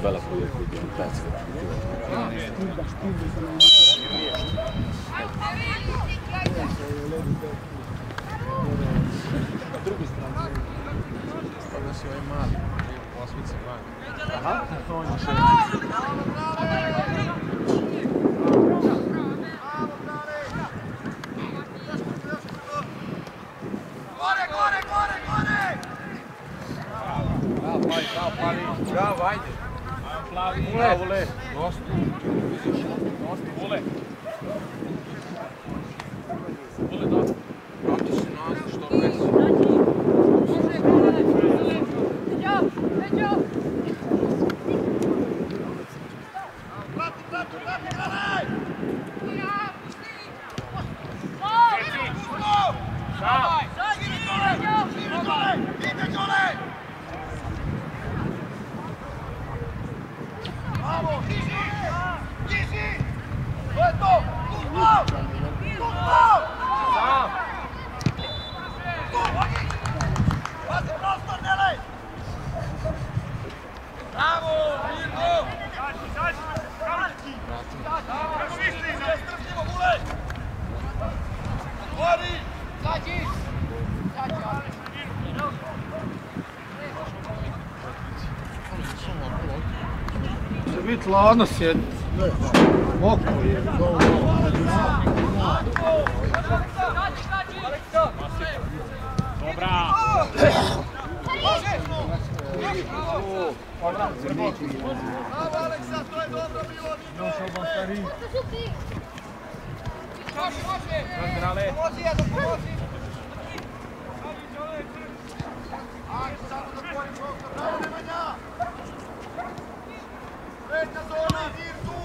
bele fogja tudni percet. Na drugu stranu. Stavlja si ovaj mali. Osvice van. Aha. To on je še. Bravo, ajde. Bravo, le. Dosta. Dosta, vole. Vole, dosta. Vrati se nazad što bez. Biti ladno sjedi. Mokro je. Dobra. Bravo Aleksa, to je dobro bilo. Još oba stari. Pomozi, jedan, pomozi. Ajde, samo da tvojim prostor. Bravo, Nemanja. Treća zona, Virtu.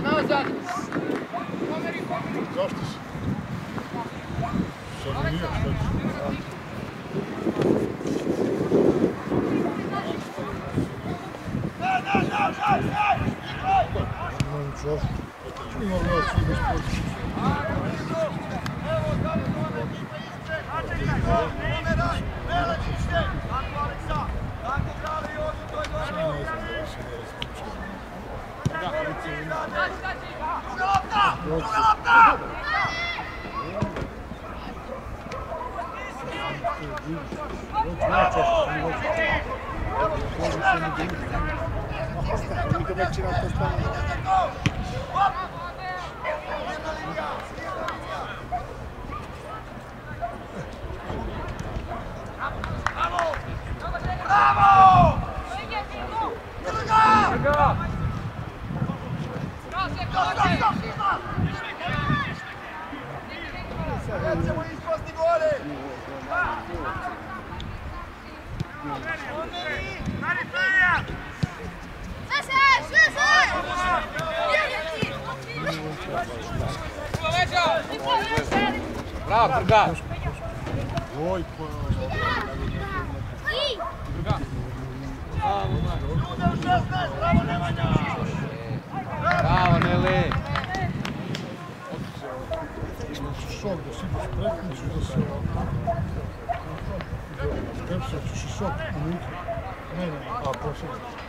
Nazad! Zašto si? Sada nije, što ću? Ima gledati svi bez potiče. Evo, da li zove, ekipa ispred! Pomeraj! Velečiće! Tako, Aleksa! Tako, pravi ovdje, to je dobro! Druga lopta! Druga lopta! Bravo! Druga! Nećemo ispasti gore! Bravo, Trga! Oj, Trga! Ljude u 16, bravo Nemanja! Bravo, Nele! šok da si ideš preknicu da se Tepsa ćeš i šok unutra. Ne, a posljediš.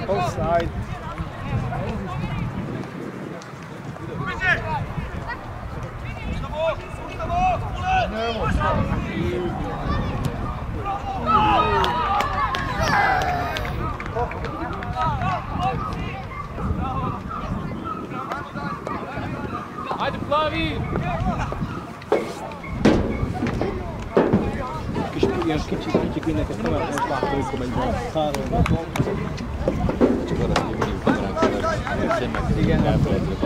Offside. Ajde, plavi! Ilyen kicsi mindenket nem lehet most látni, amikor megy van 3. Csak arra, hogy mondjuk kamerán keresztül. Igen, elfelejtők.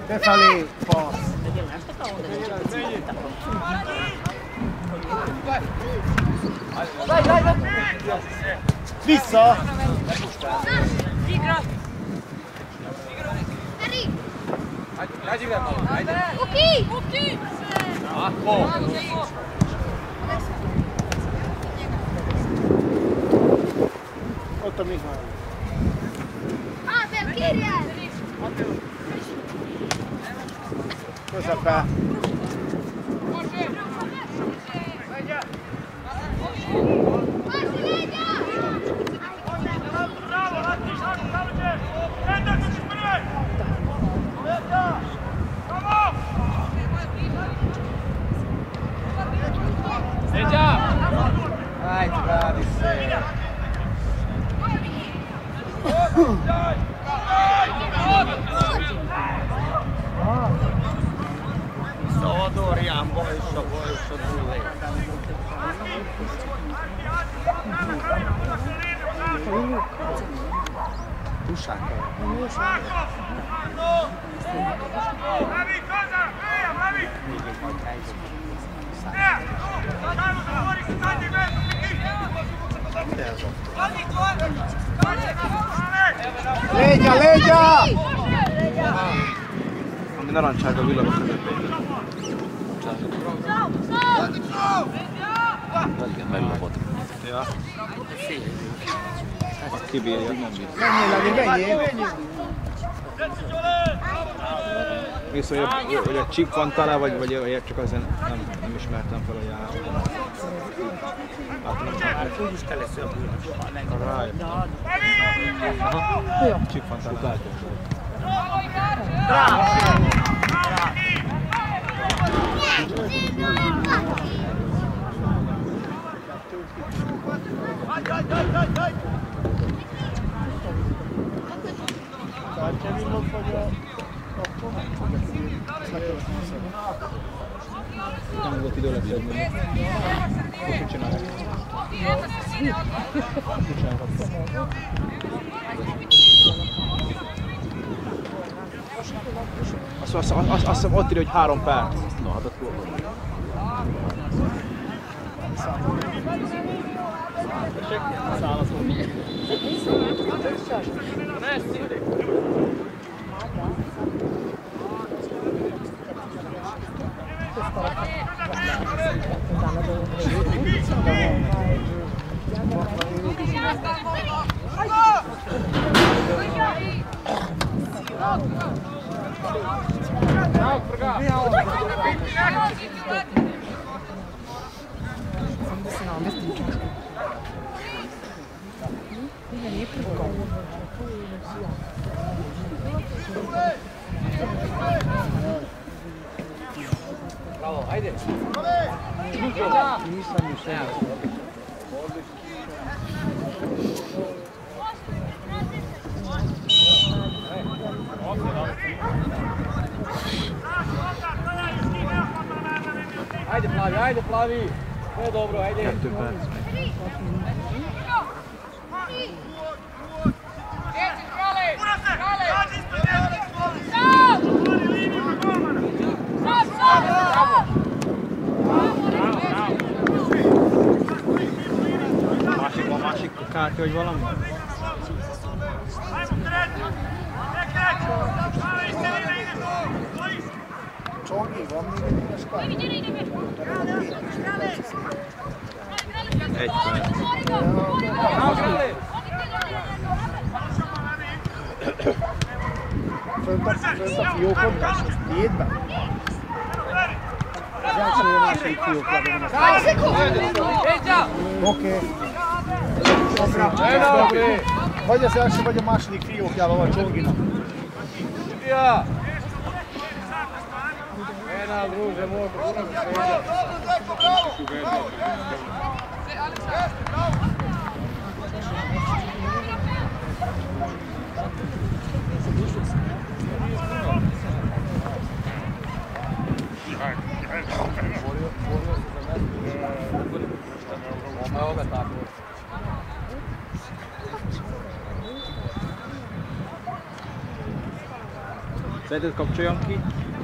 Befelé, passz. Vissza! Oké! Ott a Mihály. Ábel, kérjel! Közepe. Vai, bravi, Salvadorian bojussa tulee. Pushaka. Bravi, cosa? Bravi! Legya, legya! Ami narancsága villamos közepén. Igen, meglapott. Ja. Kibírja. Menjél! Viszont, hogy a chip van talán, vagy csak azért nem ismertem fel a járót. Úgyis kell lesz a bújás. Rájött. Aha. Chip van talán. Kevin ott vagy a... Akkor nem fog beszélni. volt idő lesz szedni. Most mit csinálják? Mit csinálják? Azt hiszem ott írja, hogy 3 perc. Na, hát akkor... Bravo, ajde! Ajde plavi! Sve dobro, ajde! 2 perc. Másik kártya, vagy valami? Csongi, van még egy üres kártya? 1 perc. Fönt a fiókodás, az tiédben? Az első a második fiókjában van a Oké. Vagy az első, vagy a második fiókjában van Csonginak. Ja! Ena, druže, mogu, puno Szerinted kapcsoljam ki?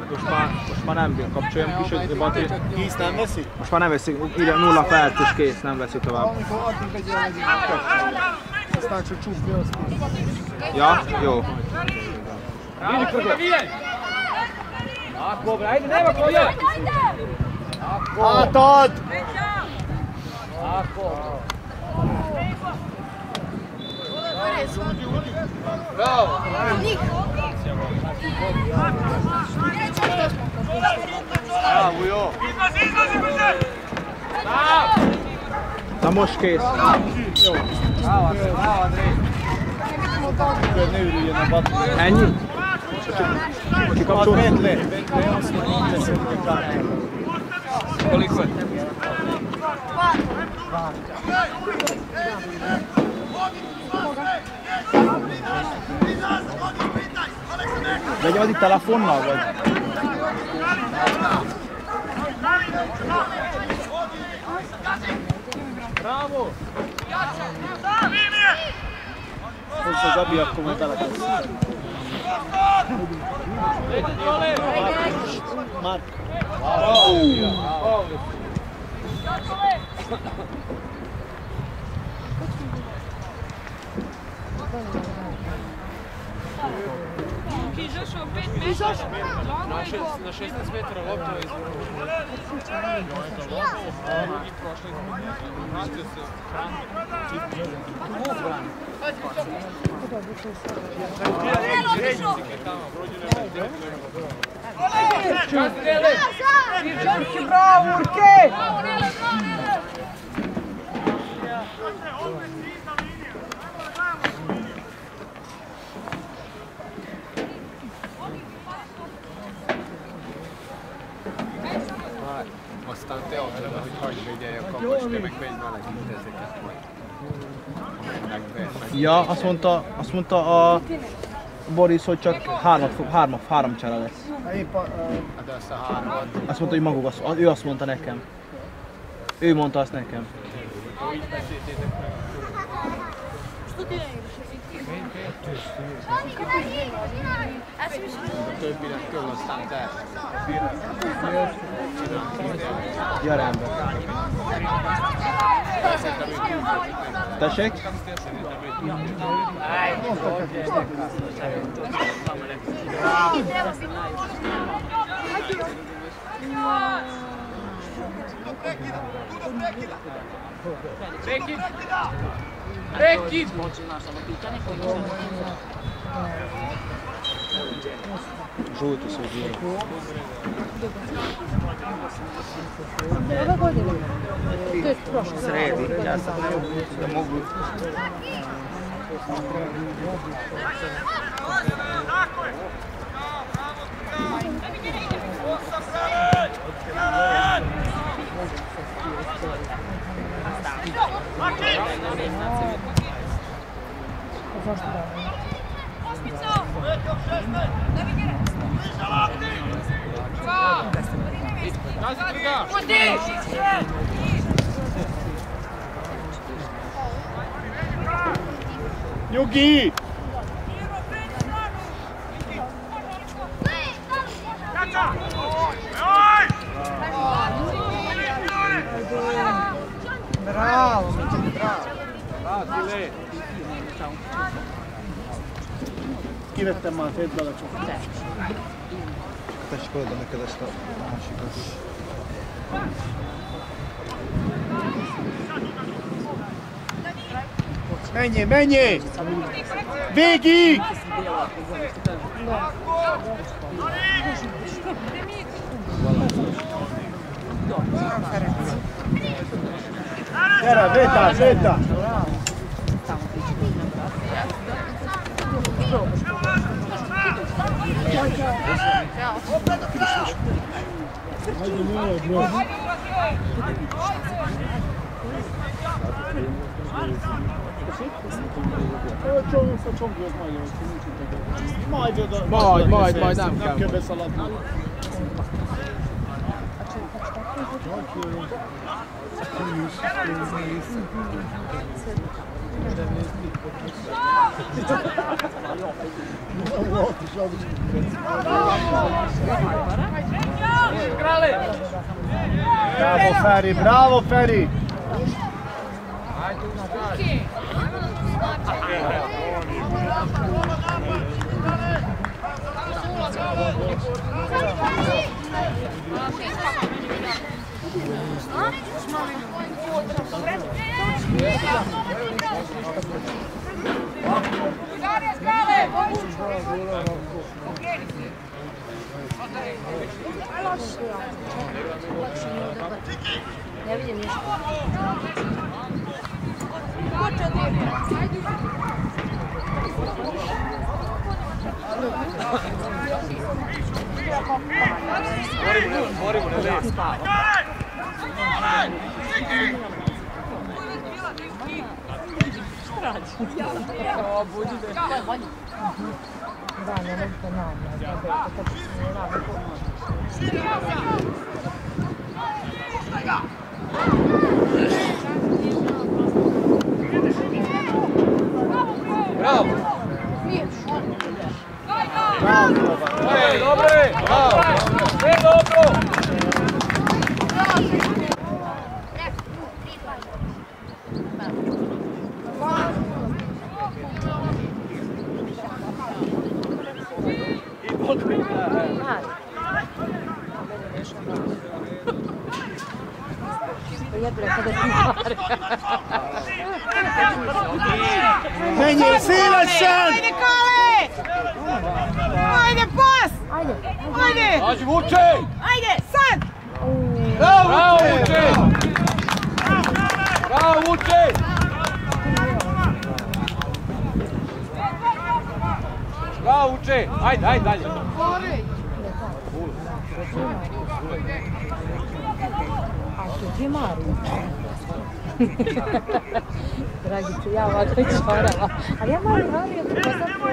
Most már nem kapcsoljam ki, sőt a batéri... Kész nem veszi? Most már nem veszik, írja 0 perc és kész, nem veszi tovább. Amikor addig vegyél egy kapcsolni. Aztán csak csúfja, az kész. Ja, jó. Tako, ajde, nema kolja! Átad! Tako! Bravo! Bravo, jó! Na most kész. Jó. Bravo, Andrej! Ne ürüljön a bat. Ennyi? Kikapcsolni? Le, azt mondom, teszünk a kártyát. Koliko je? Vegyem az itt telefonnal, vagy? Bravo! Hozzá Gabi, akkor majd telefonnal. Mark. Izašao 5 metara, Na 16 metara lopta je izvrlo. Drugi prošli. Vratio se bravo, Urke! Aztán te adod, hogy hagyd vegyelj a kapas, te meg vegy melegít ezeket majd. Ja, azt mondta a Boris, hogy csak három csere lesz. Hát össze 3. Azt mondta, hogy maguk, ő azt mondta nekem. Ő mondta azt nekem. A többinek köll, aztán te. Ja, rendben. Tessék? Rekid! Žuti su bili. Ove godine? To je prošle. Sredi, ja sam da mogu... Zašto da? Jugi! Bravo, Mićak, bravo. Kivettem már 7 belecsapot. Tessék oda neked ezt a másikat is. Menjél, menjél! Végig! Gyere, vétál, vétál! Majd, nem kell beszaladni. Bravo Feri, bravo Feri! Ne vidim ništa. Borimo, ne lijepo. Da, ne mogu to Bravo! Bravo! Dobre! Bravo! Dobro! Menjél szélesen! Ajde, Kale! Ajde, pas! Ajde! Ajde, vuče! Ajde, sad! Bravo, vuče! Bravo, vuče! Bravo, vuče! Ajde, dalje! A to ti je Mario. Dragice, ja ovako i čvarala. Ali ja moram radio da poznam po...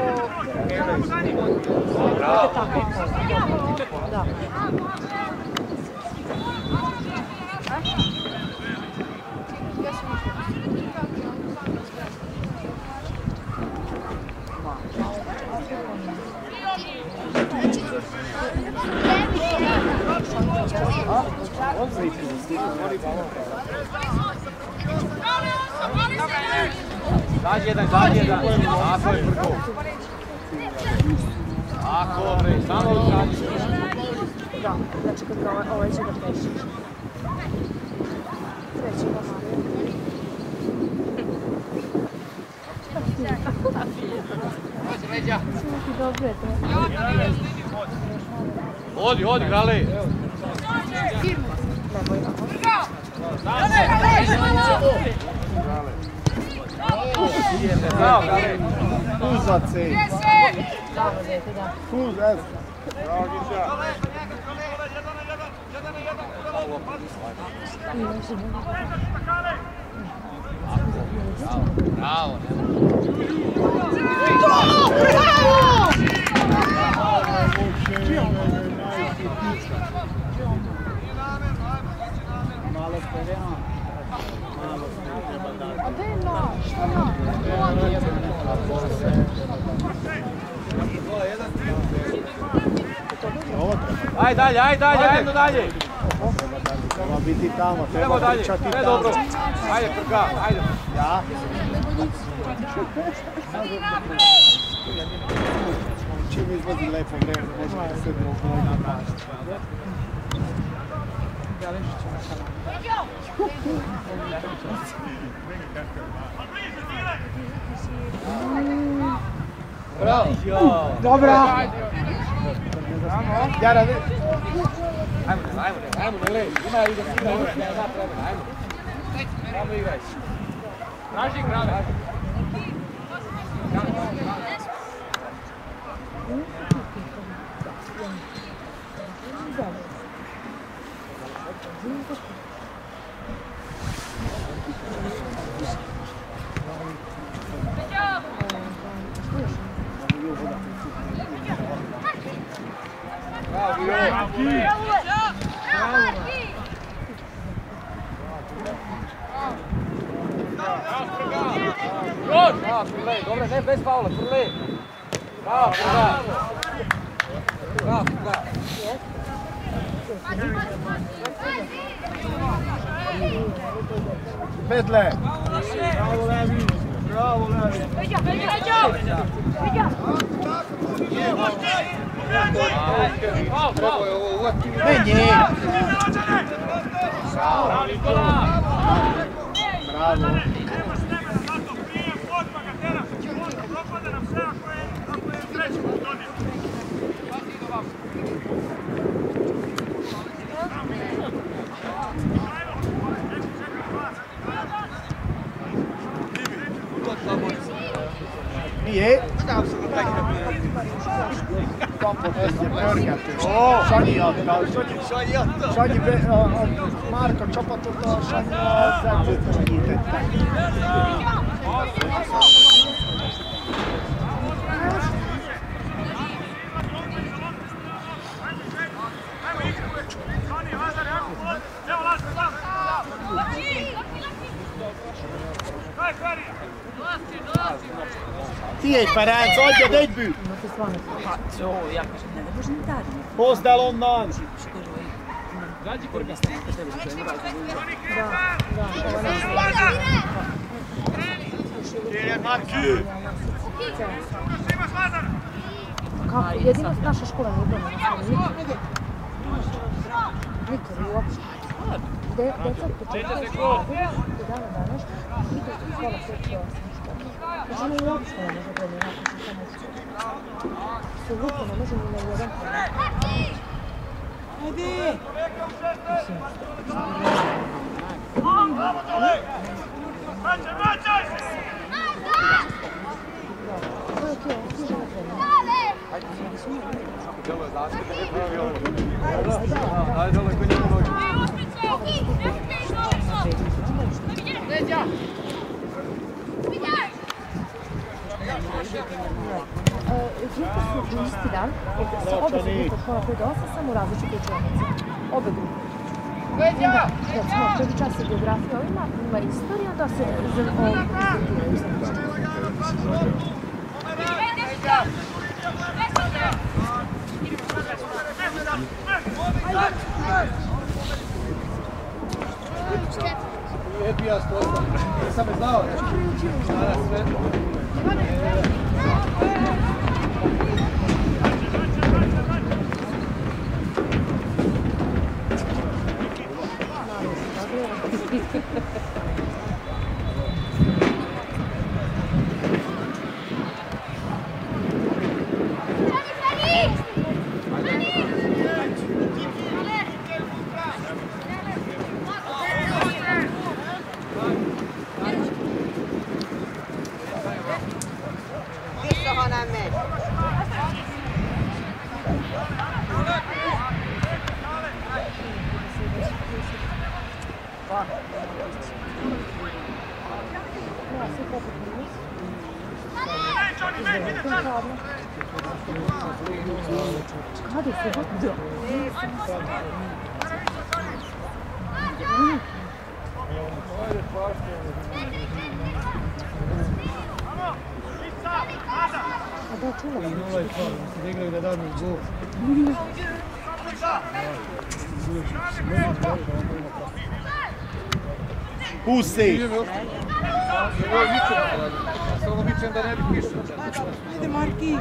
Bravo! Da. Zađi jedan. Tako je prvo. Tako, bre, samo zađi. Da, znači kad ga ovaj će da peši. Treći ga Marija. Svaki dobro je to. Odi, Gale. Kuza C. Kuza S. Bravo. Ajde dalje. Treba biti tamo, Idemo dalje, pričati sve tamo. dobro. Ajde, Prka, ajde. Ja? Čim izlazi lepo vreme, možemo da sedemo u gledanje mašta. Bravo. Dobra! Jara, ne? Ajmo, ne lej. Ima ajmo. Ajmo igraj. Traži grave. Dobro, ne bez faula, Frle. Bravo. Pedle! Bravo, Levi! Meni! Bravo! Nije? Sanyi adta. Márka csapatot a Sanyi az edzőt segítette. Tiéd, Ferenc, adjad egy bűt! Hozd el onnan! Kako? Jedino naša škola nije donala. Nikad uopšte. Deca početka škola, do dana danas, idu u škola sve do osnovne škole. Znači ono uopšte ne može donijeti, nakon što samo škola. Absolutno ne može ni na jedan korak. Ajde! dan, obe su grupe od pola 5 do 8, samo u različitoj učionici. Obe grupe. Onda, recimo, prvi čas je geografija ovima, ima istorija, onda se prezentiraju sad. Epija stopa. Sam je znao nešto. Sada sve. Hadi se hadi. Pusti! Samo vičem da ne bi pišao. Ide Marki!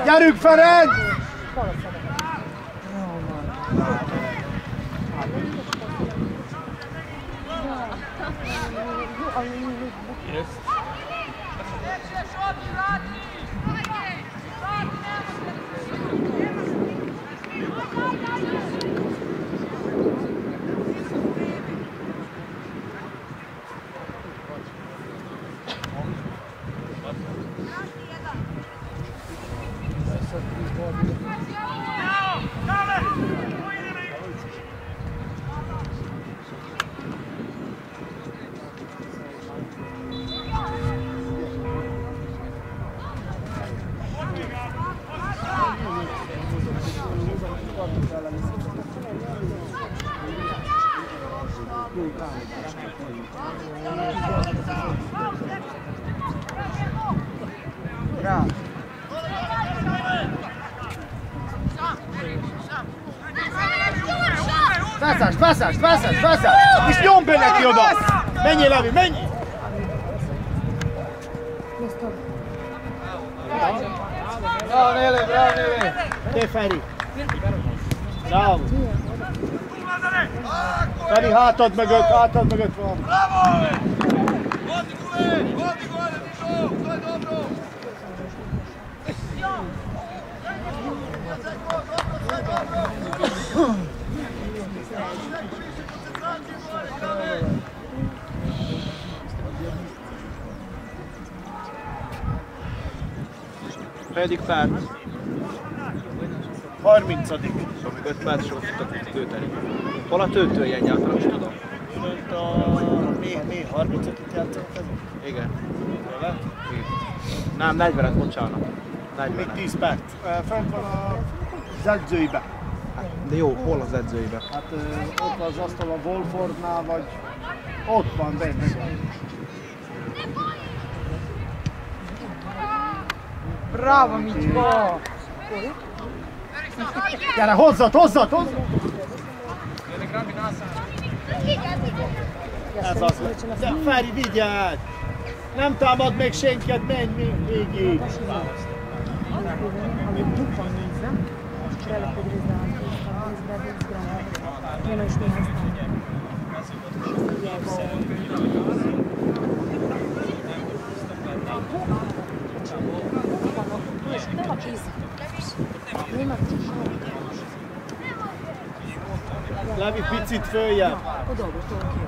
Gyerünk, Ferenc! Passaš! I s njom Beneti oba! Menji, Lavi, menji! Bravo, Nele! Te Feri! Bravo! Feri, hátad mögött van! Bravo! Vodi gore, Mišo! To je dobro! Sve dobro! Negyedik perc. 30. Még 5 perc sokat tudtak tölteni. Hol a töltője egyáltalán, is tudom. Fönt a... mi 35-et játszunk ezen? Igen. Nem, 40-et, bocsánat. 40-et. Még 10 perc. Fönt van az edzőibe. De jó, hol az edzőibe? Hát ott van az asztal a Wolfordnál, vagy ott van, benne van. Bravo, Mičko! Gyere, hozzad! Jede grami nasa. Ez az. De Feri, vigyázz! Nem támad meg senket, menj végig! Ali bukvalno iza, treba te gre za izgrana. Nema još nije Levi picit följebb! Pa dobro, to je okej.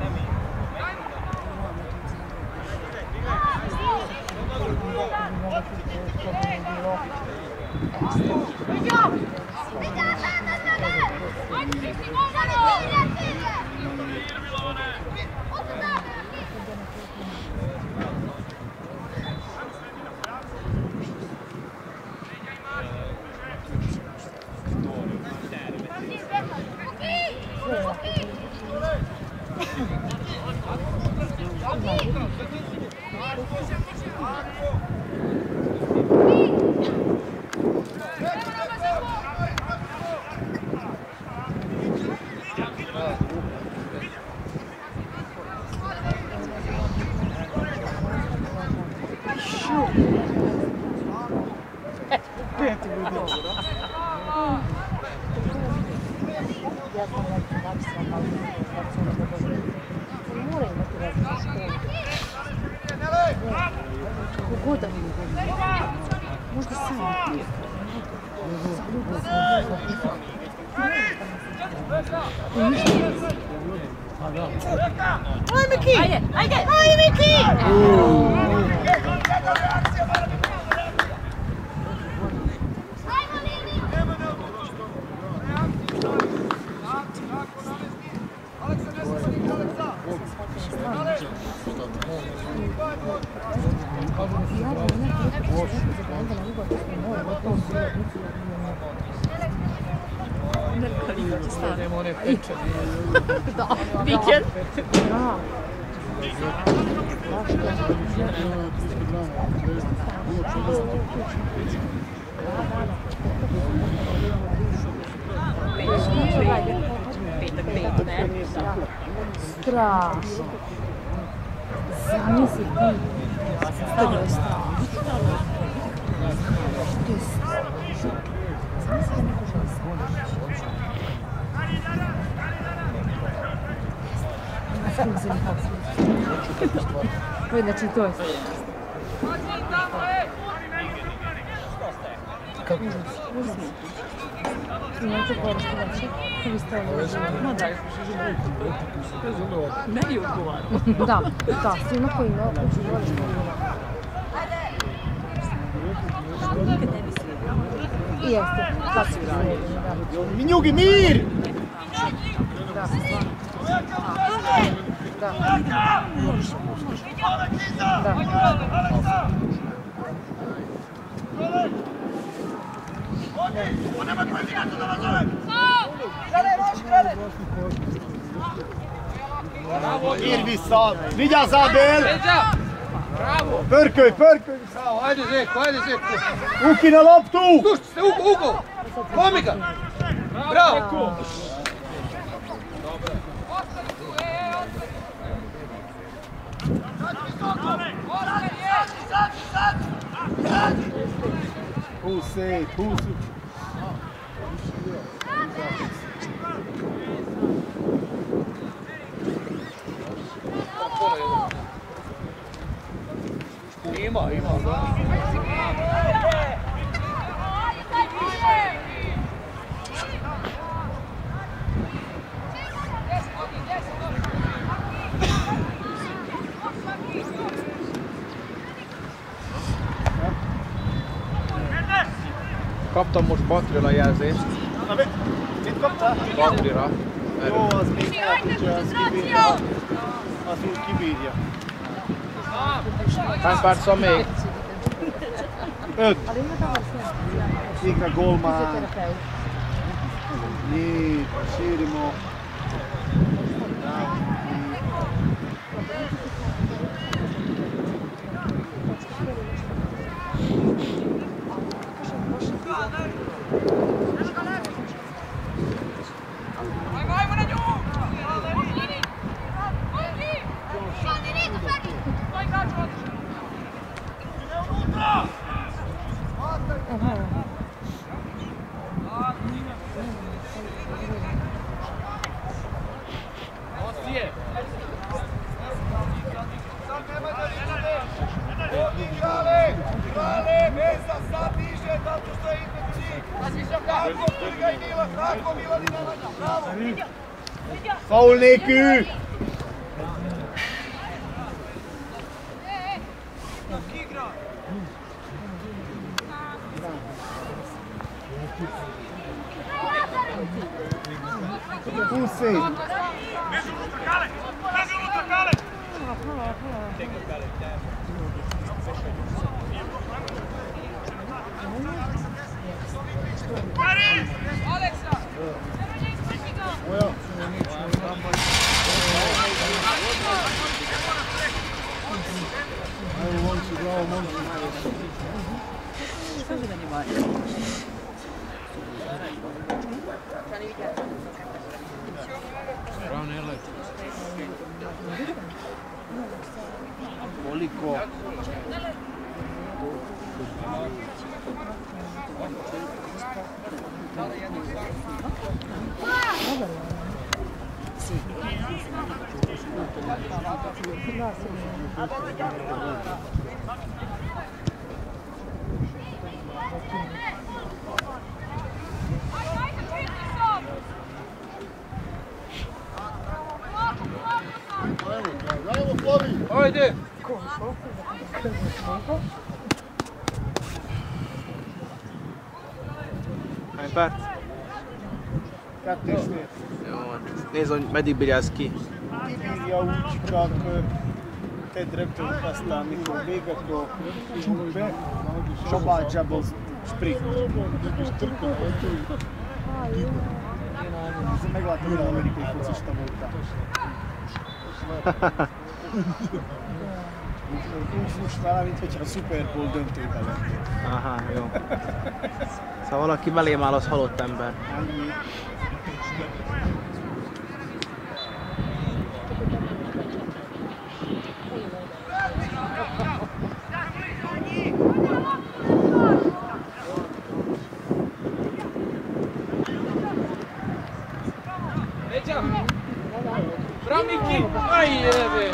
Možda sam. Aj Miki! Ajde! Aj Miki! Idemo one peče. Da, vikend. Da. Petak, ne? Strašno. Zamisli ti. To je strašno. To je strašno. Zamisli da neko želi sad. Znači to je strašno. Kako? Neću porasti veći. To bi stavili živo. Ma daj, meni odgovara. Da, svima koji kuću voliš koji voliš. Nikad ne bi svijedila. I jeste, da si svijedili, da. Minjugi, mir! Da. Da. Ír vissza! Vigyázz, Ábel! Pörkölj, pörkölj! Ajde Zeko, ajde Zeko! Ukina loptu! Tu ste, Ugo! Lomi ga! Bravo! Pusi, pusi! Ima. Kaptam most Batrira jelzést. Na, mit kaptál? Batrira. Jó, az még elkutja, az kibírja. Az úgy kibírja. Hány perc van még? 5. Végre gólmán. Jé, sírimo. Krale, veza, sad diže, zato što je između njih. Tako, trgaj Milan, tako Milan i Nemanja, bravo. Faul neki! Pusi! Koliko? Ajde! Hány perc? 2,5. Jó van. Nézd, hogy meddig bírjász ki. Kibírja úgy, csak tedd rögtön aztán, mikor véget a csukbe, Szabadsából sprint. Megláttam, hogy amerikai focista voltál. Úgy fuss vele, mintha a Super Bowl döntőbe lennél. Aha, jó. Szóval valaki belém áll, az halott ember. Annyi. Bravo Miki! Aj, jebe!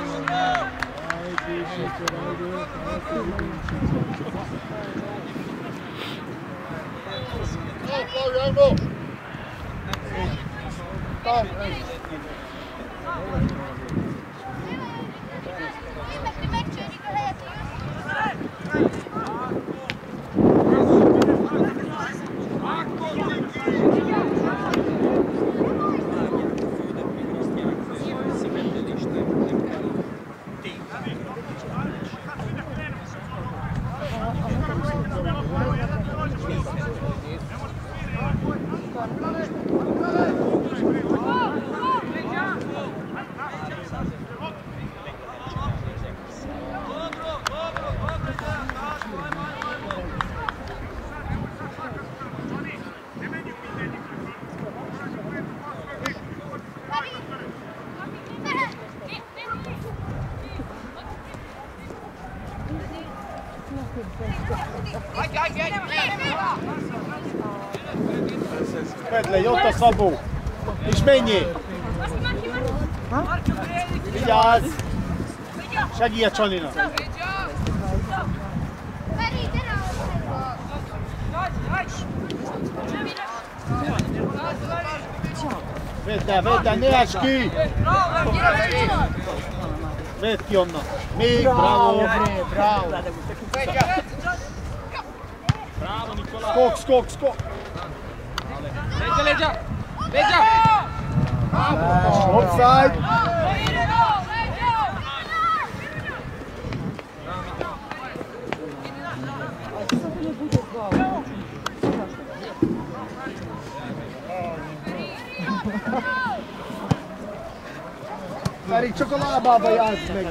Vedd le, ott a Szabó! És menjél! Vigyázz! Segíts a Csalinak! Vedd el, ne esd ki! Vedd ki onnan! Még, bravo! Bravo! Skok! Leggia! Offside! Feri, csak a lábába jársz meg is.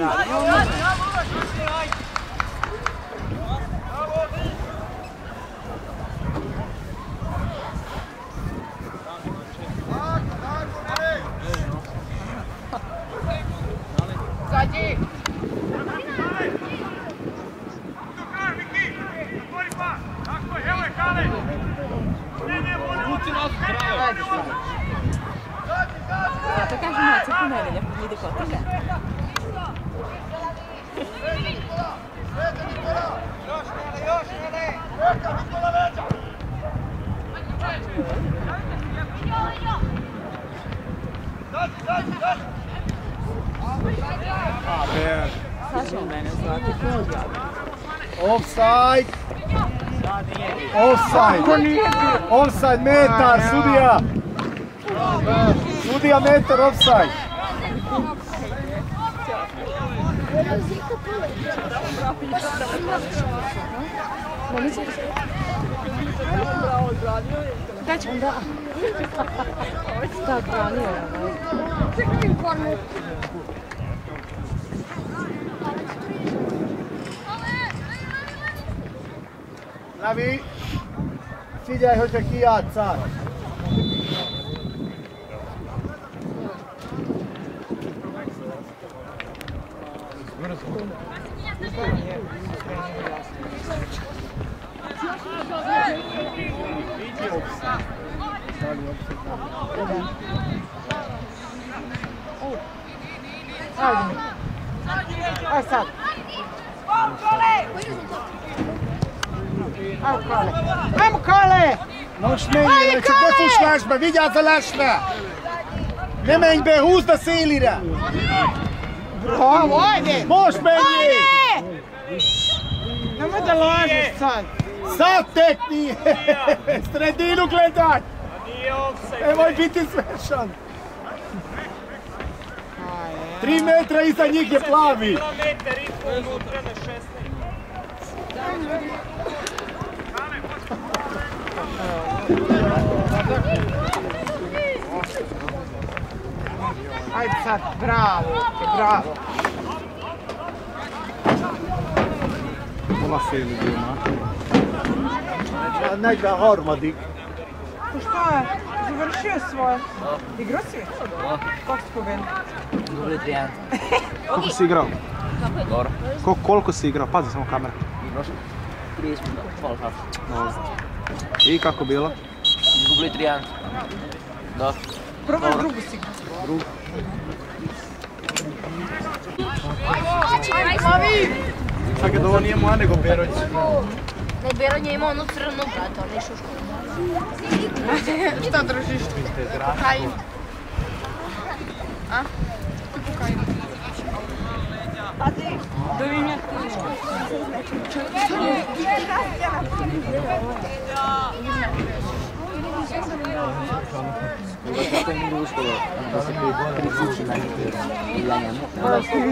Tako, evo je Kale! Zato kažem, maci po nedelje, ide kod tebe. Sad će on mene zvati. Offside! Offside! Offside, metar, sudija! Sudija, metar, offside! Da ćemo da. Tako, nije ovaj. Čekaj informu. Navi, sviđaj, hoće kijat sad. Aj sad. Ajmo Kale! Most menjél, csak ne fuss lesbe, vigyázz a lesre! Ne menj be, húzd a szélire! Bravo, ajde! Most menjél! Nemoj da lažeš sad! Sad tekni! Sredinu gledaj! Nemoj biti smešan! 3 metra iza njih je plavi! Ajde sad, bravo, bravo! Hol a félidő már? 43. Šta je? Završio svoje? Igrao si? Kako si pobedio? Dobili 3-1. Koliko si igrao? Dobro. Koliko si igrao? Pazi samo kamera. Igrao sam 30 minuta, pola sata. Dobro. I kako bilo? Izgubili 3-1. Da. Prvo i drugu si igrao. Drugu. Sad kad ovo nije moja nego Beroć. Ne, Beron je imao onu crnu, brate, on je išao u školu. Šta držiš? Kokain. A? Kokain. Da vidim ja.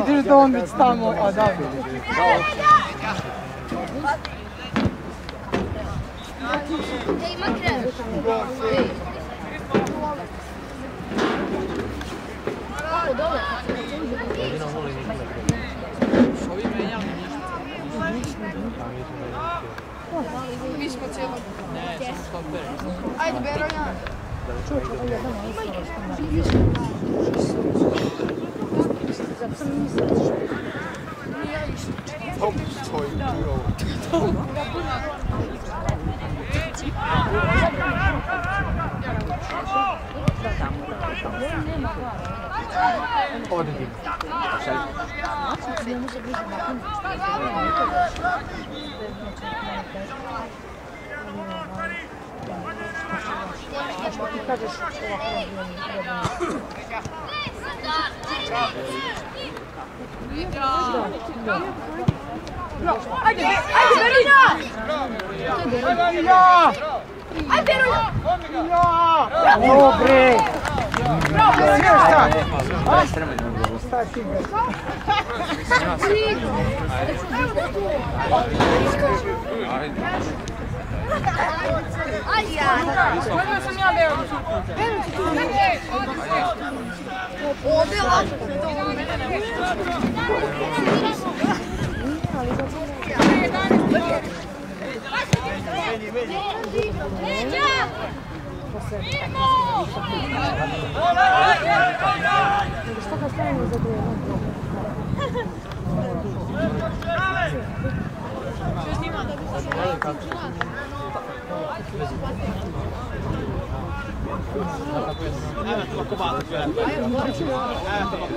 Vidiš da on već tamo, a da vidiš. Ne, ima krevet. Kako dole? Mi smo cijelo. Ajde, Beronja. Odidi. Što ti kažeš Ajde, Beronja! Ja! Ajde, Beronja! Ja! Dobre! Sve šta? Šta ti ga? Gledala sam ja Beron. Ovdje je lako. Šta ga stavimo za dvoje? Elvettem a kabátot véletlenül. Elvettem a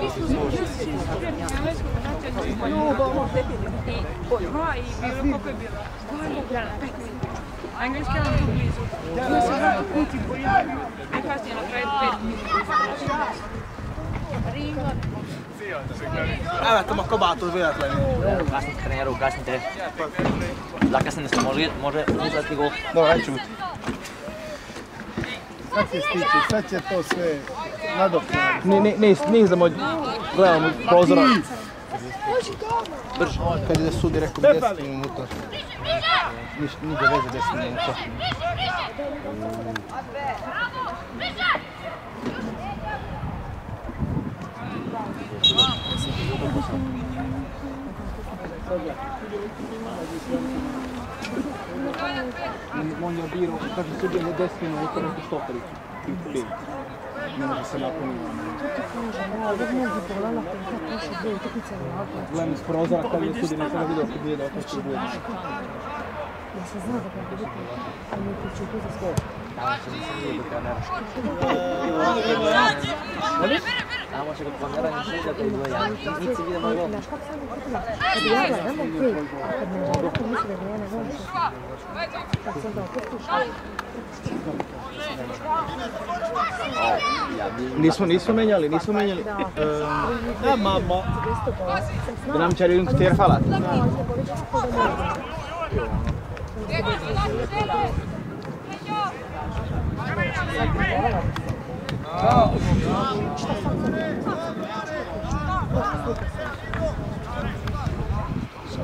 Elvettem a kabátot véletlenül. Kasnite treneru, kasnite. Zakasnili smo, može uzeti gol. Dobro, ajde čuti. Sad se stiče, sad će to sve nadoknaditi. Nisam gledam prozora. Brže. Kad je sudi rekao 10 minuta. Nije veze 10 minuta. On je birao, kaže sudija na 10 minuta, neko štoperi. Ne može se napuniti. Gledam iz prozora kad je sudija, nisam ga vidio kad je da što bude. Ja sam znao da kada biti, a mi priču tu za skoro. Tamo će ga planiranje suda da izgleda. Nic se vidimo gol. Znaš kako sam ukupila? Kad ja gledam, okej, a kad ne žele, kad misle da ja ne znam što. Kad sam da opustiš. Nismo menjali. Mamma. De nem cserélünk térfelet?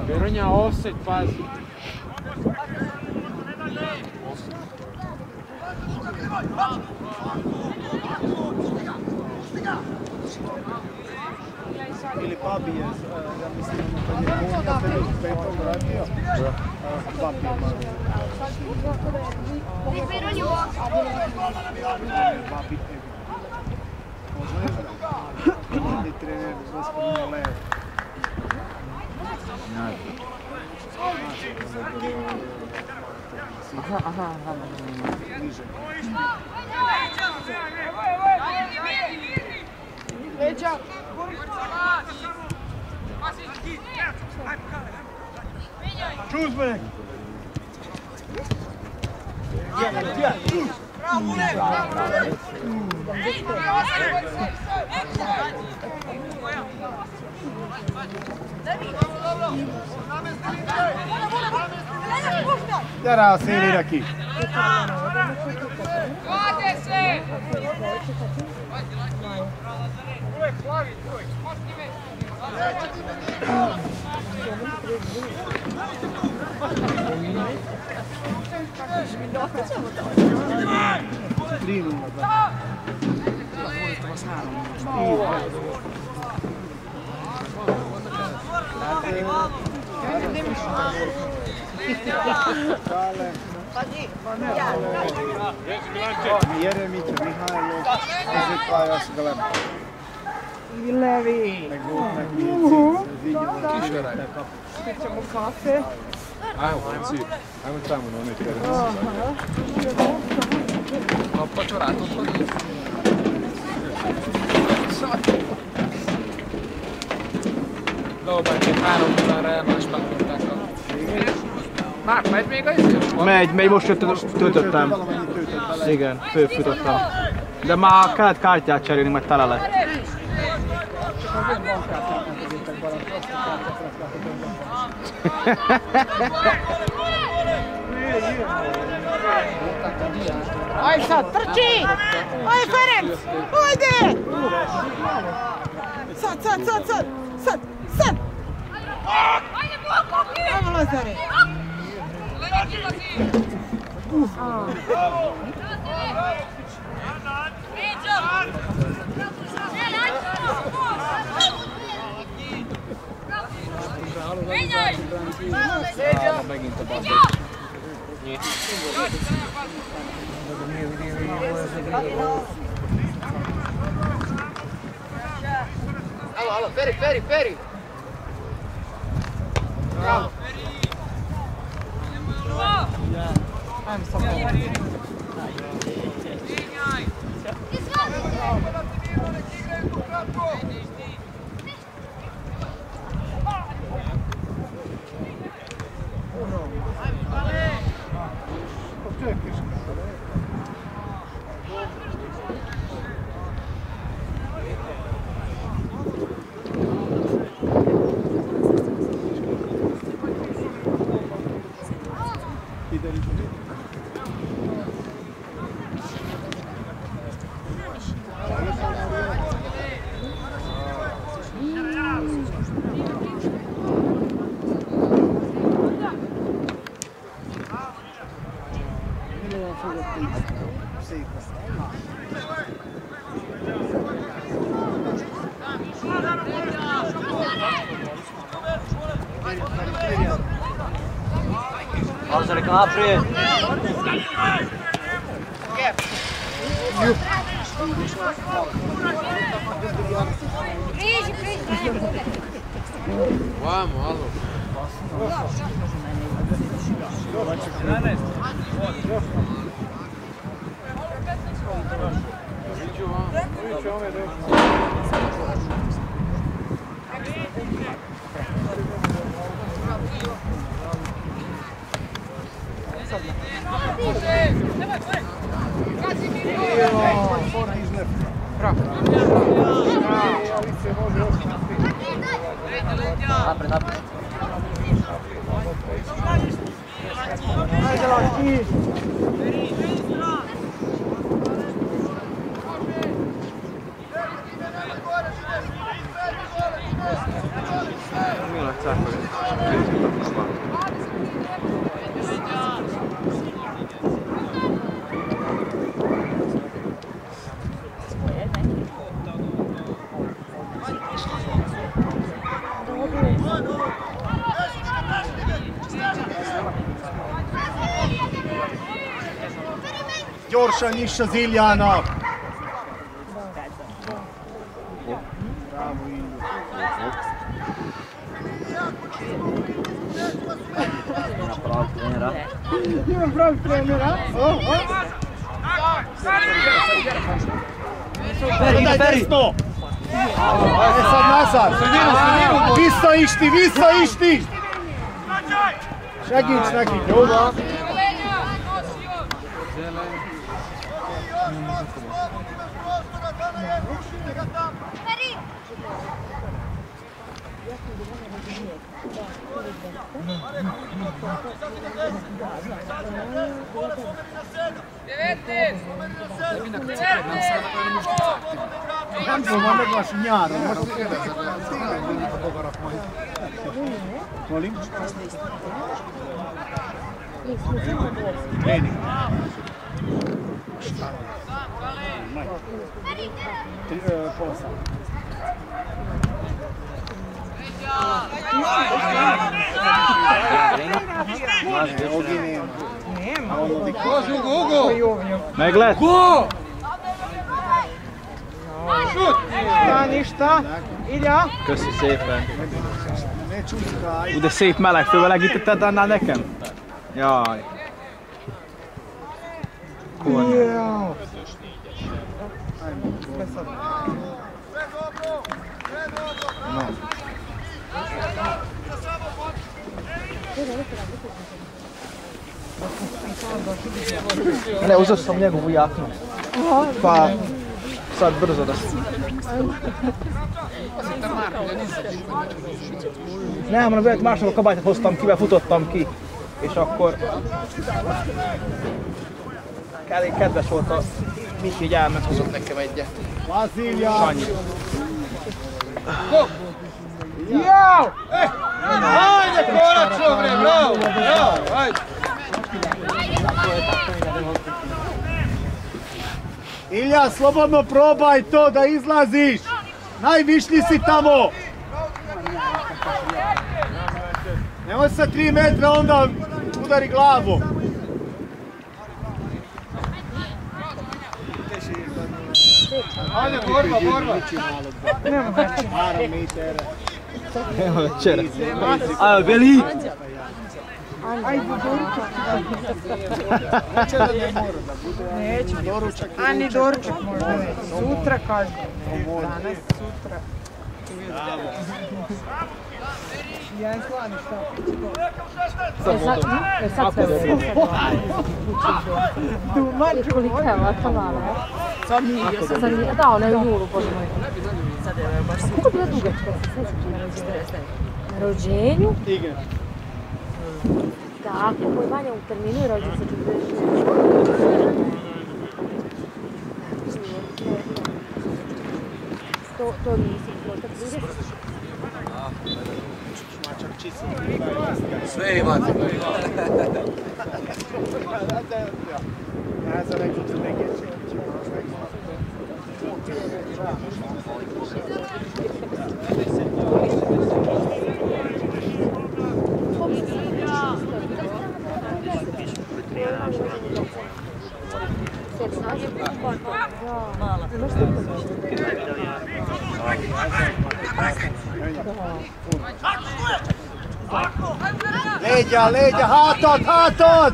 Beronja offset, pazi. Ili Babi je, ja mislim, kad je Munja petog radio, Babi je malo. Babi je. Možda je trener, gospodin Lev. Aha. Niže. Leđa! Čuz me! Tjera se ili Raki. Vade se! Jeremić, Mihajlo, Ozekla, ja se gledam. I levi. Pićemo kafe. Ajmo, ajmo tamo na onaj teren. Pa ću ratom poditi. Lóbálj, 3 órára elmásbálkodták a... Márk, megy még az izé? Megy, most töltöttem. Igen, fölfutottam. De már kellett kártyát cserélni, mert tele lett. Aj sad, trči! Aj Ferenc! Ajde! Sad! Ajmo Lazare! Megint a bal. Alo, Feri! Bravo! Ajmo sad. Ozre ka naprijed. Vamo, alo. Napred, napred. Ajde, Laki! Milloin sähköinen? Jorša Niša Ziljana! Imam pravi trenera. Daj desno! E sad nazad! Viso išti, viso išti! Šagić neki ljubav. Hanko, mam neglaš njaro. Molim? Leni. Posa. Ovdje nema. Nema. Hugo! Meglet! Go! Ja, ništa. Ilja? Köszi szépen! Ne csúszkálj! De szép meleg, fölmelegítetted annál nekem? Jaj! Jao. Ne, uzeo sam njegovu jaknu. Pa sad brzo da nem, hanem lehet máshol a kabátot hoztam ki, befutottam ki. És akkor elég kedves volt a Miki, így elment, hozott nekem egyet. Vazilja! Sanyi. Jao! Ajde, konačno bre, bravo! Bravo, ajde! Ilja, slobodno probaj to da izlaziš! Najvišlji si tamo! Nemoj sa 3 metra, onda udari glavu! Ajde, borba, borba! Nema veće. Parameter. Evo večera. Ajde, Beli! Ajde, doručak. Neće da ne mora da bude. Neće. Doručak. Ani doručak možda već. Sutra kažem. Danas, sutra. Ja je slani šta. Sad sve je kolika je ovakva mala. Sad nije. Da, ona je u julu, bože moj. Sad je baš super. Kako je bila dugačka? Na rođenju? Igra. Tako, moj Vanja u terminu je rođen sa 40. To nisi flota 30. Sve imate. Ja sam rekao da neke će. Leđa, leđa, hatot, hatot!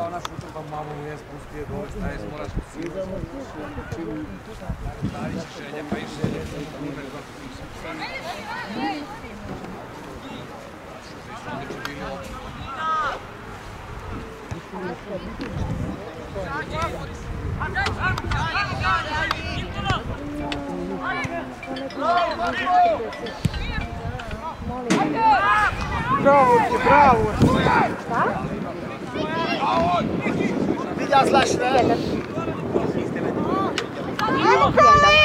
Ona šutra pa mamu nije spustio doći, taj moraš Starić šelje, pa i šelje. Bravo, bravo. Šta? Vidja slašne! Ajmo Kale!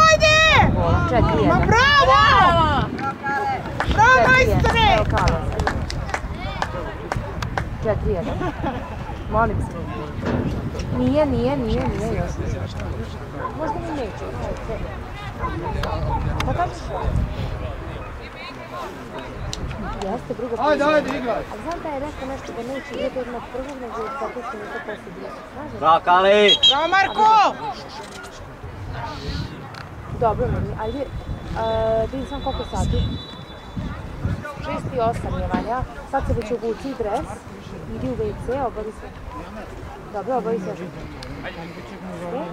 Ajde! 4-1. Ma bravo! Bravo, majstore! 4-1. Molim se. Nije još. Možda mi neće. Pa kako što? Jeste, drugo prvo. Ajde, igraj! Ali znam da je rekao nešto da neće igrati odmah prvog, nego tako što mi to poslije bilo. Bravo, Kali! Bravo, Marko! Dobro, ajde. Vidim sam koliko sati. 6:08 je Vanja. Sad se već obuci dres. Idi u WC, obavi se. Dobro, obavi se. Dobro.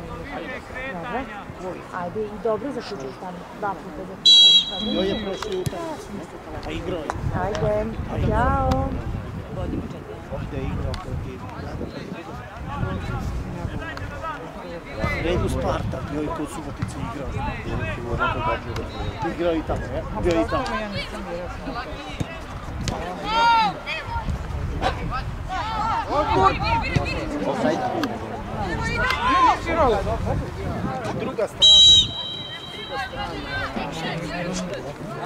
Ajde, i dobro za kuću stanu. 2 puta za kuću. Joj je prošli utakmicu, a igrao je. Ajde, ćao. Ovdje je igrao protiv. Redu Spartak, joj tu Suboticu igrao. Igrao i tamo, ja? Bio i tamo. Druga strana.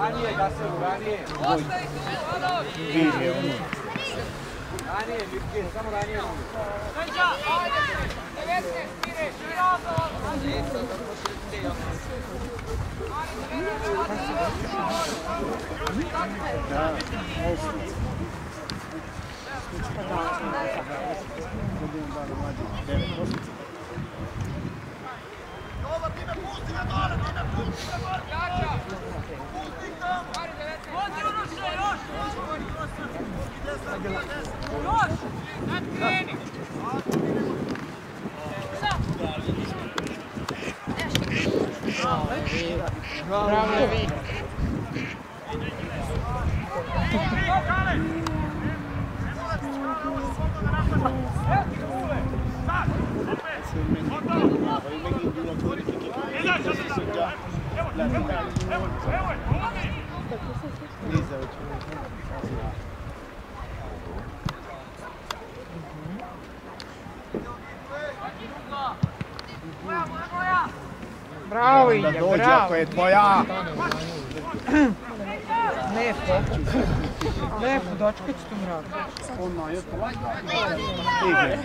Ranije, da se ranije. Vidi je ono. Ranije, Ljubke, samo ranije. Da, oslica. Godinu dana mlađe, 9 oslica. Dobar, time pusti ga dole, time pusti ga dole! Jača! Pusti ih tamo! Vozi Uroše, još! Još! Sad kreni! Bravo, Levi! Bravo, Ilja, bravo! Dođi ako je tvoja! Lepo. Lepo, dočkat ću tu mrak. Ono je to. Igre.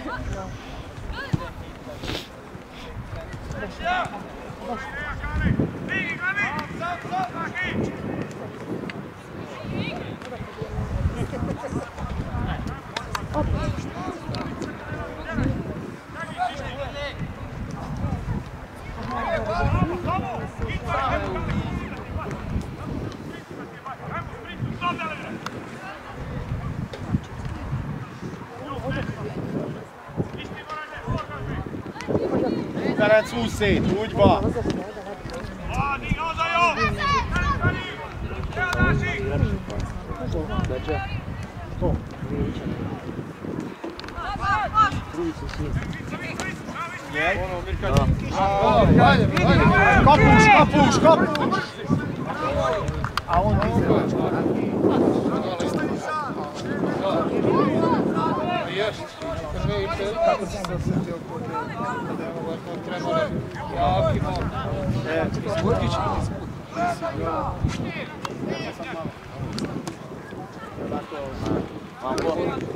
Ferenc, húzz szét, úgy van! Adi, az a jó! Beadási! Kapus, kapus, kapus! A on Kako sam se osjetio kod trenera? Jaki malo. Isputić ili isput?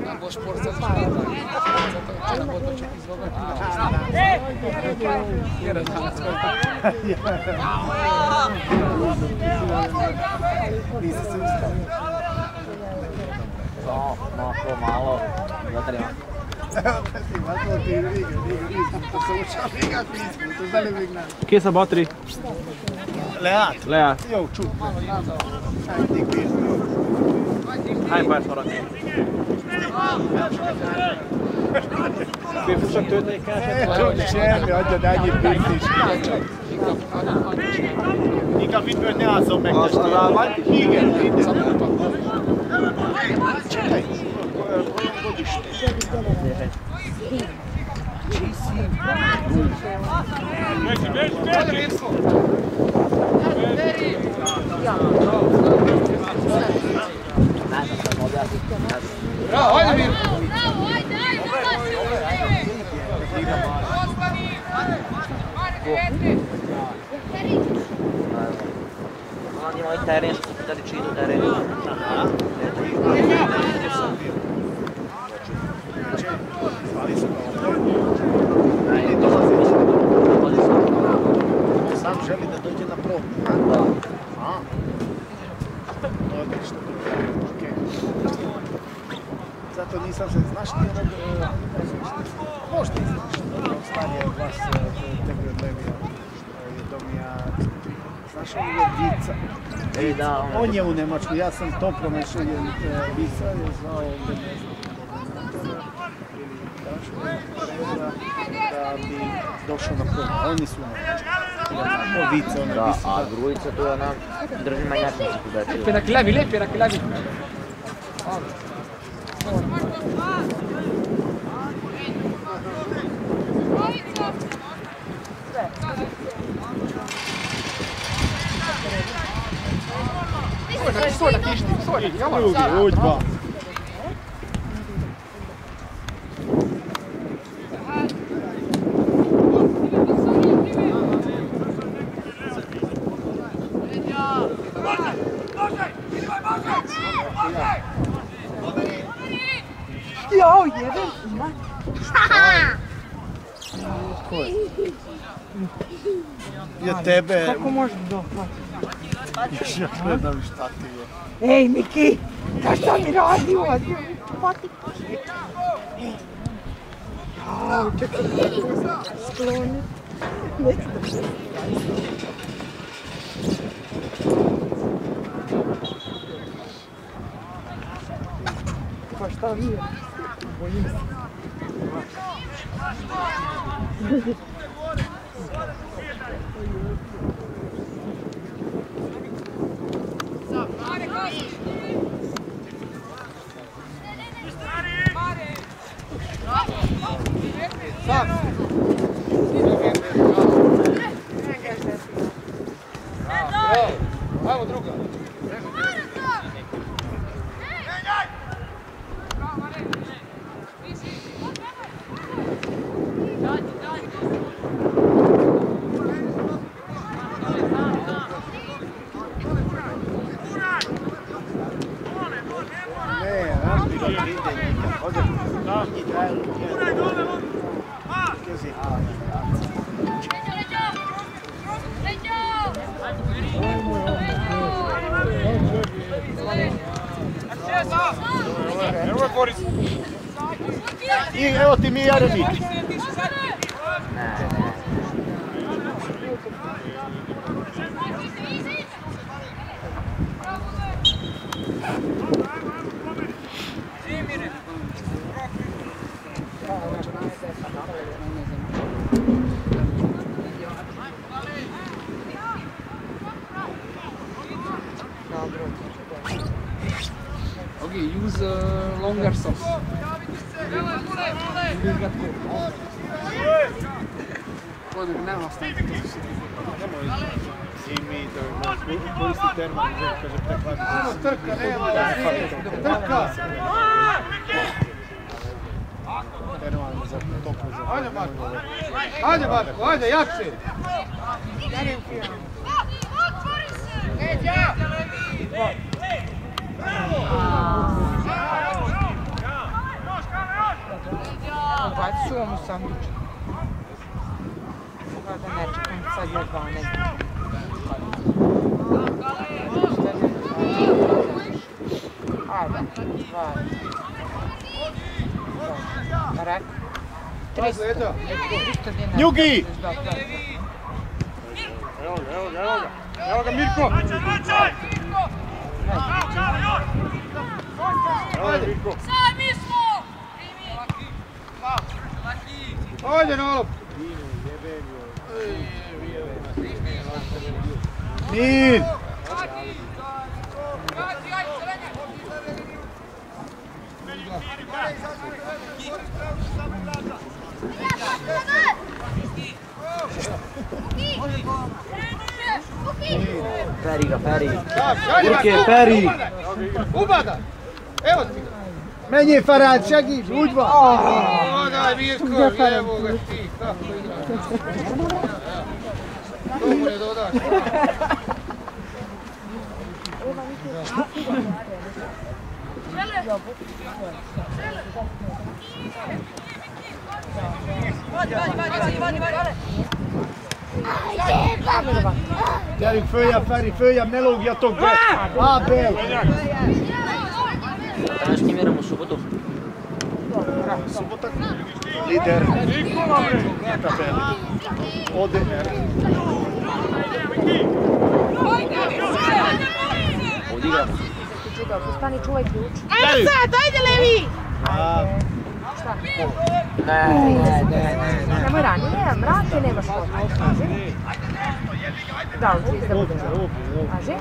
Na boš porca za što na bodoček izvogati. Jer danas nisi se ustavio. Malo. Kje so botri? Leat. Leat. Jó, csúd. Hány perc maradt? Félfussak tölteik kell? Semmi, adjad ennyi pénzt is. Inkább itt vagy, ne ázzon meg. Az állványt is? Igen, igen. Čekaj. Bravo, ajde Mir! On ima i teren, što su htjeli činu teren. Sam želi da dođe na probu. Odlično. Zato nisam se, znaš ti onog, možda i znaš, starije glas tebi od Levija, Domija, znaš onog Vica? On je u Nemačku, ja sam to promešao, Vica je zvao ovdje, ne znam, ili Daško, da bi došao na probu, oni su u Nemačku. Vica, ona Da, a Grujica to je ona drži manjačnici kuda. Lepi na kilavi, lepi na kilavi. Szólj neki, Isti, szólj neki, hamar! Drugi, úgy van. Jao, jebe! Ja tebe... Kako možeš dohvatiti? Još ja gledam šta ti je. Ej, Miki! Da šta mi radi ovdje? Jao, čekaj da se skloni. Neću da se pa šta mi je? Bojim se. Ajmo druga. I evo ti mi Jaremić. longer socks. Vodu nema staviti, to su svi. Zimi, koristi termo, kaže prekladi. Trka, nema trka! Termo za toplo za... Ajde Marko, ajde, jače! Bacit ću vam u sanduč. Da ne čekam sad je 12. Ajde, 2. Rekao. 300 dinara. Njugi! Evo ga Mirko! Ajde Mirko! Ajde Nolo! Min! Feri ga, Feri. Ruke, Feri! Ubada! Evo ti! Meni Farad, segíts, úgy van! Daj Mirko, evo ga ti! To mu ne dodaš. Gyerünk följebb, Feri, följebb, ne lógjatok be! Ábel! Danas knjimiramo subotu. Subota, lider, tabeli, ODR. Ovdje igramo. Stani, čuvaj ključ. Ajde sad, ajde Levi! Šta? Ne. Nemoj ranije, mrake nemaš foto. Da, li ti da bude? Aži?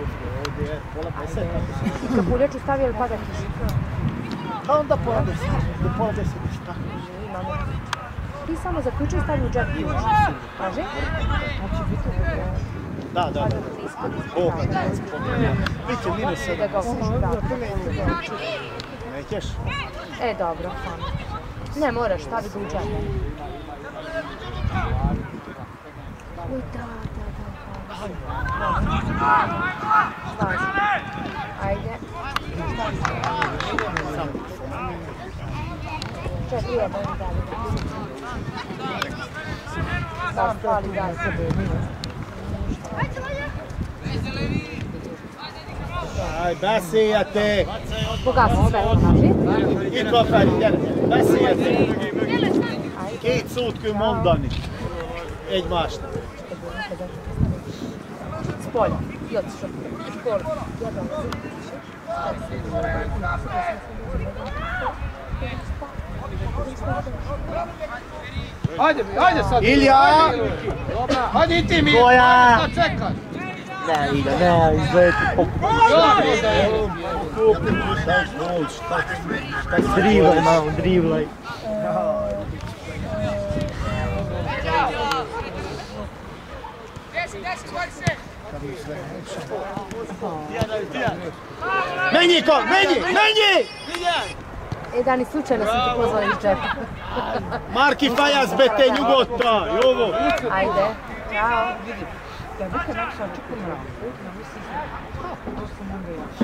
I kapuljaču stavi, ali pada kiša. Pa onda pola 10, do pola 10 šta? Ti samo zaključi i stavi u džep ključ. Aži? Da. Boga, biće minus 7. Da ga opuši, da. Nećeš? E, dobro, samo. Ne moraš, stavi ga u džep. Uj, da. Slaži. Ajde. Čekaj, jedan dalje. Da, spali dalje. Aj, beszéljete! Pogasi sve, znači. Itt van Feri, gyere! Beszéljetek! Két szót kell mondani egymásnak. Spolja. I otišao. Škola. Jedan. Ajde sad! Ilja! Ajde i ti mi! Koja? Sad čekaš! Ne, Ilja, ne, izgleda pokupi. Driblaj malo, driblaj. Menjél, menjél! E, Dani, slučajno sam ti pozvala iz džepa. Marki, fejezd be te nyugodtan, jó volt? Ajde, čao. Ja bih kad nakon očekao mraku, na mislim, to sam onda još.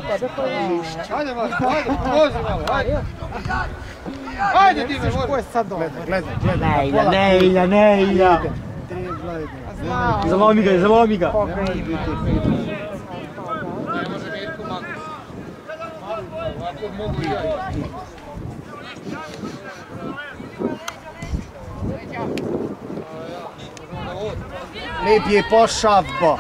Tebe koji Ajde Marko, ajde, pomozi malo, ajde! Ajde ti me, Ko je sad ovo? Gledaj. Ne, Ilja. Zalomi ga. Ne može Mirko maknuti. Ovako mogu i ja. Lépjél passávba!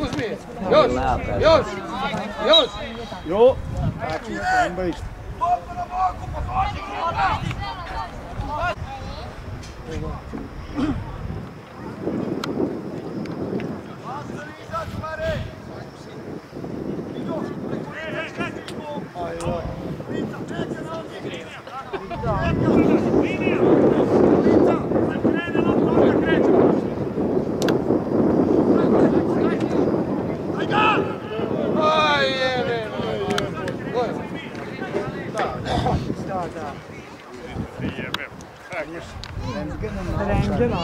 Uzmi! Još! Još! Još! Jo! Znači, nema išta. Rengena.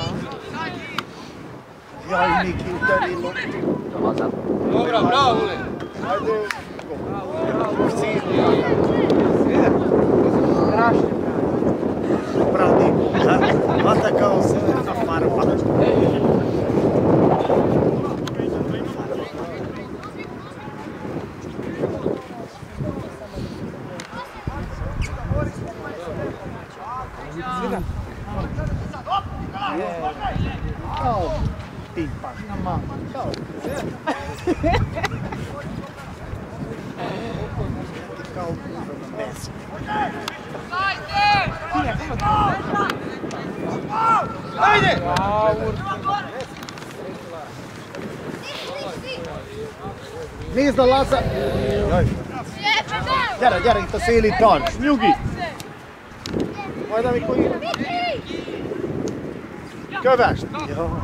Ja i Miki udari loptu. Dobro, bravo, Ule! Ajde. Strašno Bravo, hvata kao zelena farba. Kao timpan. Kao bez. Ajde! Nizda Laza. Gyere, itt a széli tarts, nyugi! Majd amikor... Kövesd! Jó.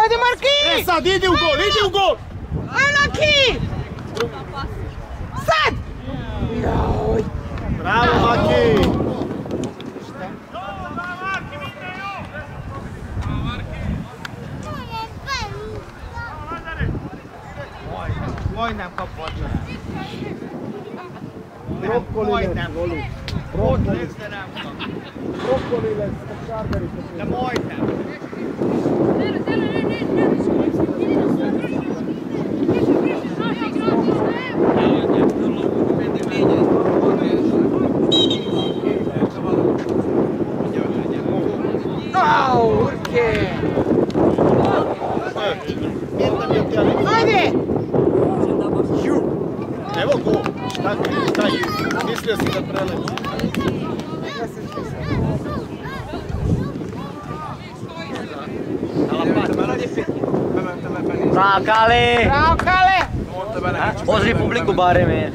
Ajde Marki! Sad, idi u gol, idi u gol! Ajde Marki! Sad! Joj! Bravo, Maki! Majdnem kapott. Brokkoli lesz, Volu. Brokkoli. Brokkoli lesz, a sárgari. De majdnem. Ajde! Evo gol. Šta je? Mislio si da preleti. Bravo Kale! Bravo Kale! Pozri publiku barem.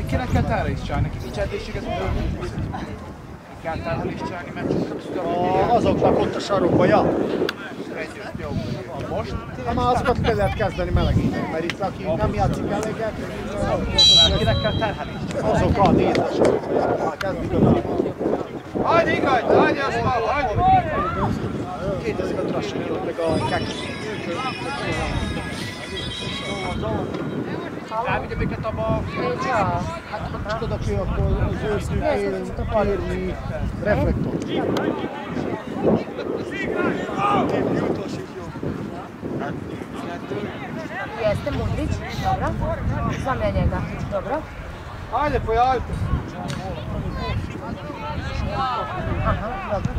Kinek kell tára is csinálni? Nincs lehetőséget, hogy kell tára is csinálni, mert csak Azoknak ott a sarokba, ja. együtt jobb. Most? Ha már azokat kell lehet kezdeni melegíteni, mert itt aki nem játszik eleget, Kinek kell terhelni? azokkal nézd a sarokba. Már kezdik oda. Ajde, igrajte, ajde, Oszpál, ajde! 2005-ra sikerült meg a keki. Elvigye minket abba. Hát tudod, aki akkor az őszű érni reflektor. Jeste, Mudrić, dobro. Sam ja njega, dobro. Ajde, pojavite se. Aha, dobro.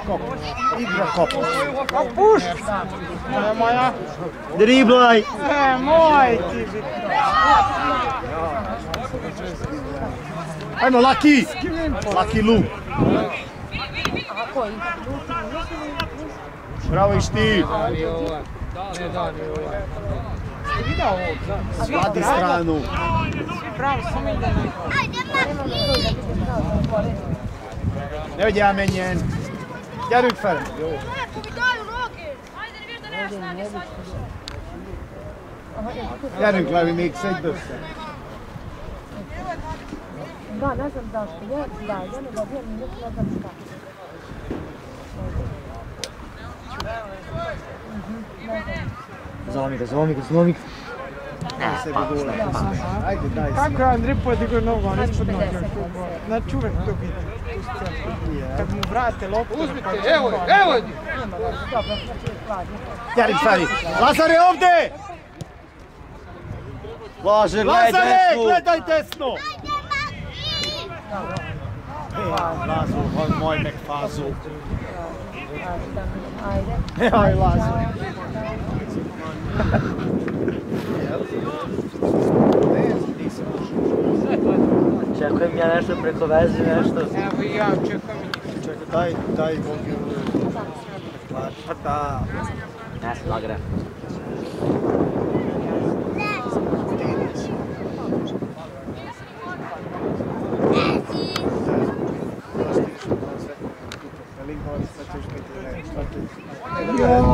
Kapus. Igra kapus. Kapus! Moja. Driblaj! Moj ti bi. Ajmo, Laki! Laki Lu. Aha, koji? Bravo i ti! Sladi stranu. Bravo, samo ide. Nehogy elmenjen. Gyerünk fel! Gyerünk, Levi, még szedj össze. Da, ne znam zašto. Ja ne dobijem minut, ne znam šta. Zlomi ga. Ne sebi gola. Ajde, daj Kako si. je Andrej podigao nogu, on ispod noge. Znači uvek to vidi. Kad mu vrate loptu. Uzmite, evo je, evo je! Gyerünk, Feri! Lazar je ovdje! Laže, Lazare, gledaj desno! Lazo, on moj Mekfazu. Ajde. Aj, Lazo. Čekujem ja nešto preko veze, nešto. Evo i ja očekujem. Čekaj, daj Bogi u... Pa da. Ne se lagre.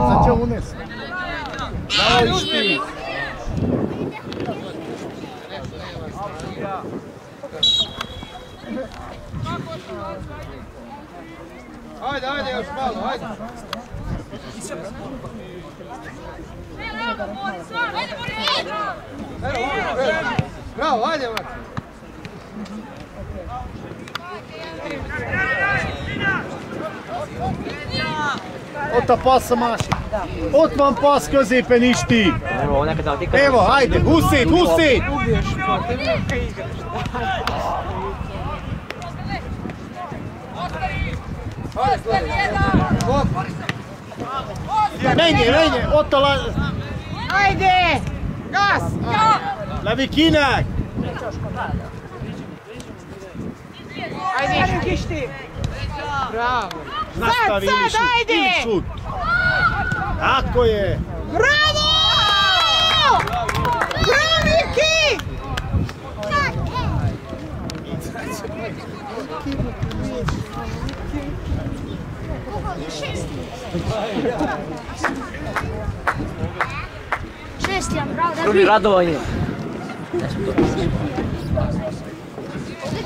Sad će unesti. Daj ti. Ajde, ajde, još malo, ajde. Bravo, ajde, Marko. Ota pasa maši. Ot vam pas középen is ti. Evo, hajde, huszít, huszít! Menj, ott a Ajde! Gas! Levi kinek? Ajde, Kiš ti! Bravo! Nastavi ili šut, ili šut. Tako je. Bravo! Bravo, Miki! Šest, ja, bravo, da Drugi radovanje.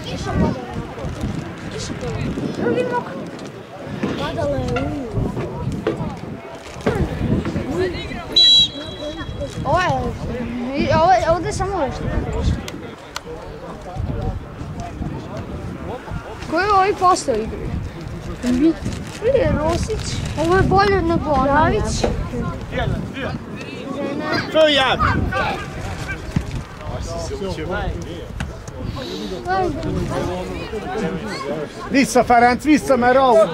Kiša padala. Kiša padala. Drugi mok. Padala je ovdje je samo nešto. Koji je ovaj postao igraju? Prije Rosić. Ovo je bolje nego Navić. Följebb! Vissza Ferenc, vissza, mert Raúl!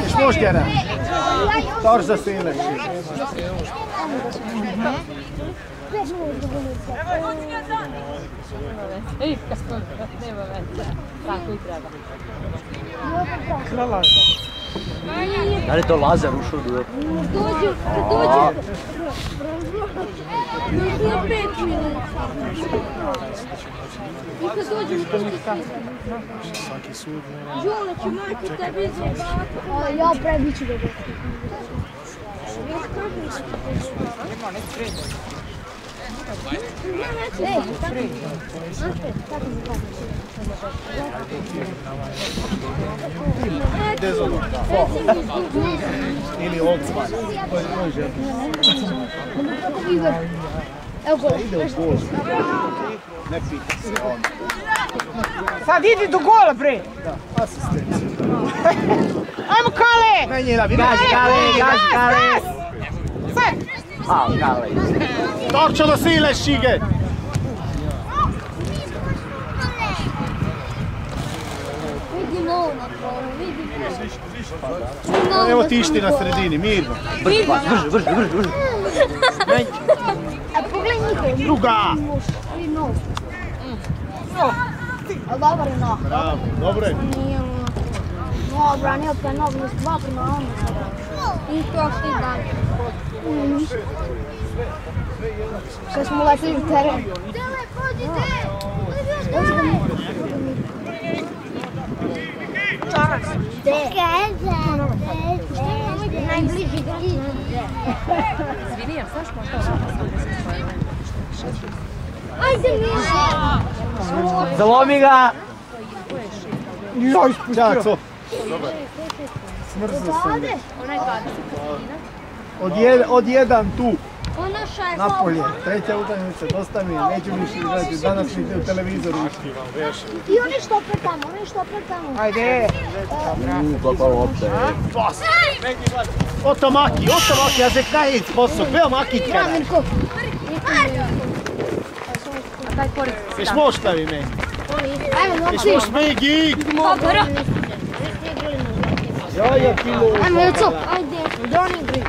És most gyere! Tartsd a szélességet! Da li je to Lazar ušao u duel? Dođe. Na 5 minuta. I kad dođe u to Žole će majke tebi zjebati. Ja prebit ću ga dok. Ej, tako mi Dezolo, ili Oldsman. Evo gola. Ide u gol. Ne pita se on. Sad idi do gola, bre! Da, asistencija. Ajmo, Kale! Menji na vidi. Gas! Sve! A, Kale. Tartsa a szélességet! Vidim ovo na polu, vidim ovo. Evo ti išti na sredini, mirno. Brže. A pogledaj njihov. Druga! Vidim nogu. Ali dobar je nog. Bravo, dobro je. Nije ono. No, branio pa je nog, nas 2 prema ono. I to što i dan. Što smo letili u teren. Dele, pođite! Najbliži gdje. Izvini, jer znaš možda Ajde, Miša! Zalomi ga! Ja ispustio. Smrzno sam. Ode? Onaj 20 katina. Od jedan tu. Napolje, treća utakmica, dosta mi je, neću više igrati, danas mi ide u televizoru. I oni što opet tamo, Ajde. Kako uopće? Oto Maki, ja se kaj sposob, veo Maki kada. Taj korist. Viš moštavi me. Viš moš me git. Ja, kilo. Ajmo, Joco, ajde, da oni igraju.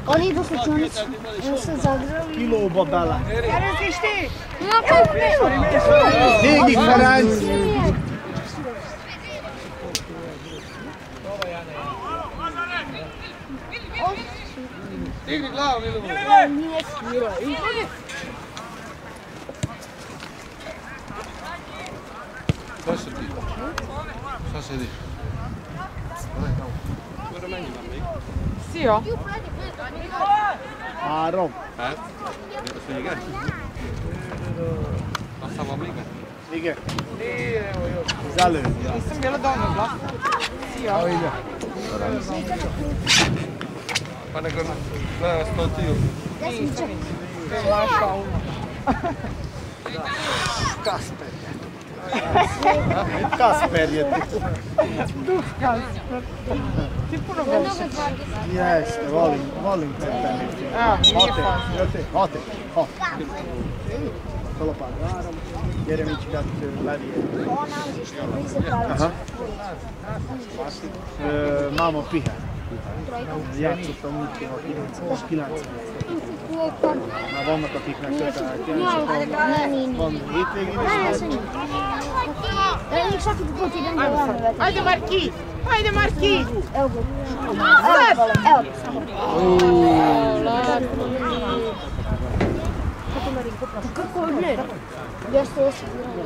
Oni idu sa čunicu, oni se zagrali. Kilo u babela. Ferenc, viš ti? Ma kako ne? Digi Ferenc. Digni glavu, Milu. Nije svirao. Šta se ti? Šta sediš? Sio. Aro. A sa vam liga? Lige. Zalevi. Nisam bila dovoljno glasna. Sio. Pa nego gleda stotiju. Nisam. Laša uma. Kasper. Kasper je tu. Duh Kasper. Ti puno voliš. Jeste, volim crtani. A, nije fazno. Hote. Kolo pa garam. Jeremić kad Ladije. Aha. Mamo piha. Ja ću to muti škilanca. Ma vama to pihna što Ajde Marki! Evo ga. Kako ne? Jeste osigurano.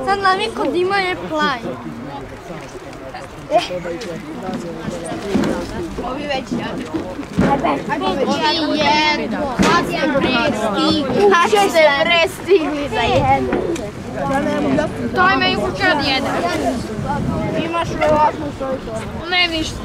Sad glavni kod ima je plaj. Ovi već jadu. Kad ste prestigli da jedete? Daj me i kuća da jede. Imaš verovatno svoj to. Ne ništa.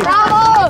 Bravo!